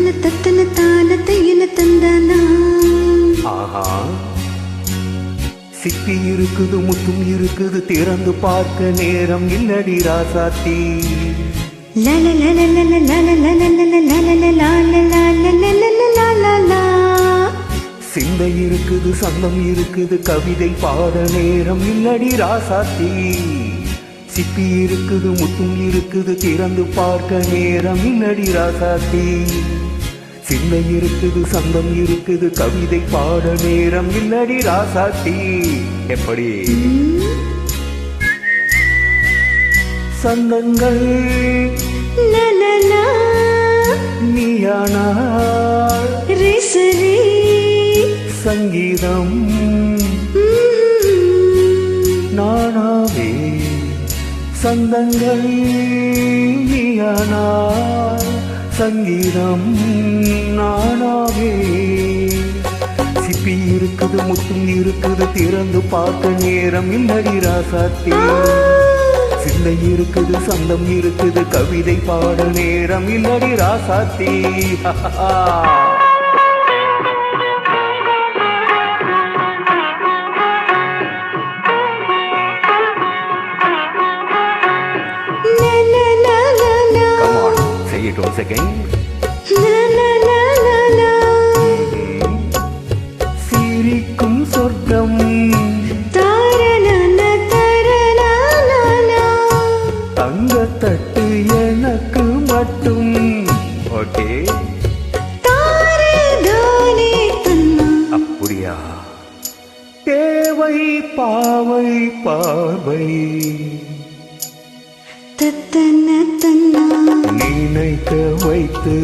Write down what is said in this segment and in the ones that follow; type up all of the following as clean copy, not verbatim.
தத்தன தத்தன தானத்தை என தந்தானா. ஆஹா, சிப்பி இருக்குது முத்தும் இருக்குது திறந்து பார்க்க நேரம் இல்லடி ராசாத்தி. சிந்தை இருக்குது சந்தம் இருக்குது கவிதை பாட நேரம் இல்லடி ராசாத்தி. சிப்பி இருக்குது முத்தும் இருக்குது திறந்து பார்க்க நேரம் இல்லடி ராசாத்தி. சிந்தை இருக்குது சந்தம் இருக்குது கவிதை பாட நேரம் இல்லடி ராசாத்தி. எப்படி சந்தங்கள் நீயானாள் சங்கீதம் நானாவே. சந்தங்கள் நீயானாள் சங்கீதம் நானாவே. சிப்பி இருக்குது முத்தும் இருக்குது திறந்து பார்க்க நேரம் இல்லடி ராசாத்தி. சிந்தை இருக்குது சந்தம் இருக்குது கவிதை பாட நேரம் இல்லடி ராசாத்தி. Say it once again. சிரிக்கும் சொர்க்கம் தங்கத்தட்டு எனக்கு மட்டும். ஓகே, அப்படியா? தேவை பாவை பார்வை நினைக்க வைத்து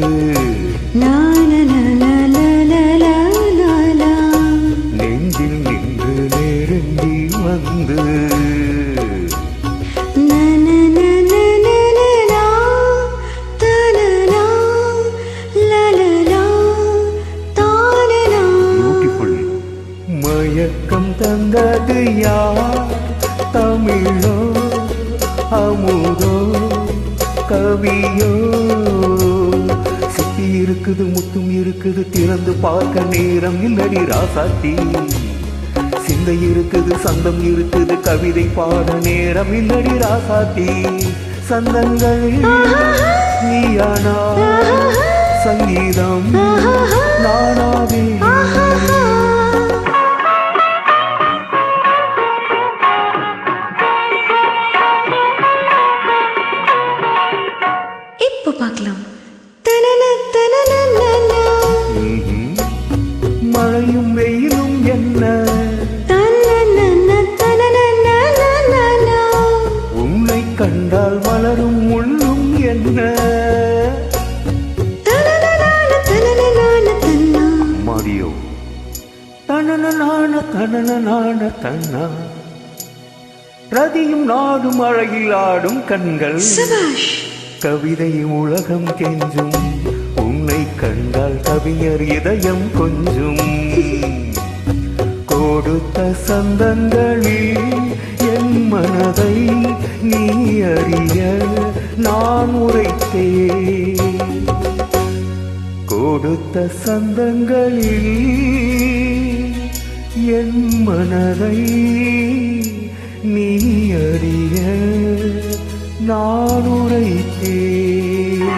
நெஞ்சில் நின்று நெருங்கி வந்து பியூட்டிஃபுல். மயக்கம் தந்தது யார்? தமிழோ அமுதோ கவியோ? சிப்பி இருக்குது முத்தும் இருக்குது திறந்து பார்க்க நேரம் இல்லடி ராசாத்தி. சிந்தை இருக்குது சந்தம் இருக்குது கவிதை பாட நேரம் இல்லடி ராசாத்தி. சந்தங்கள் நீயானா சங்கீதம் நானாவே. பார்க்கலாம். மழையும் வெயிலும் என்ன உன்னை கண்டால் மலரும் முள்ளும் என்ன? மரியோ தனன தனன தன்னா. ரதியும் நாடும் அழகில் ஆடும் கண்கள் கவிதை உலகம் கெஞ்சும். உன்னை கண்டால் கவிஞர் இதயம் கொஞ்சும். கொடுத்த சந்தங்களில் என் மனதை நீ அறிய நான் உரைத்தேன். கொடுத்த சந்தங்களில் என் மனதை நீ அறிய நான் உரைத்தேன்.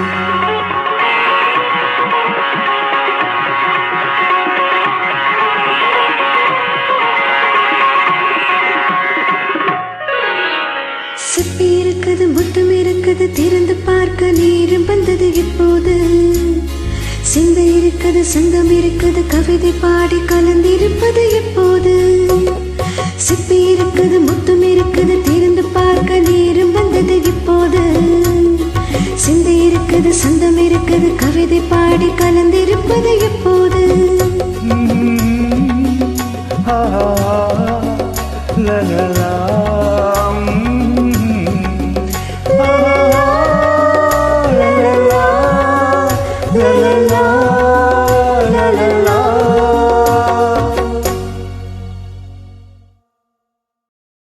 சிப்பி இருக்குது முத்தம் இருக்குது திறந்து பார்க்க நேரம் வந்தது இப்போது. சிந்தை இருக்குது சங்கம் இருக்குது கவிதை பாடி கலந்திருப்பது எப்போது. சிப்பி இருக்குது முத்தம் இருக்குது திறந்து பார்க்க நேரம் வந்தது இப்போது. சிந்தை இருக்குது சந்தம் இருக்குது கவிதை பாடி கலந்திருப்பது எப்போது. la la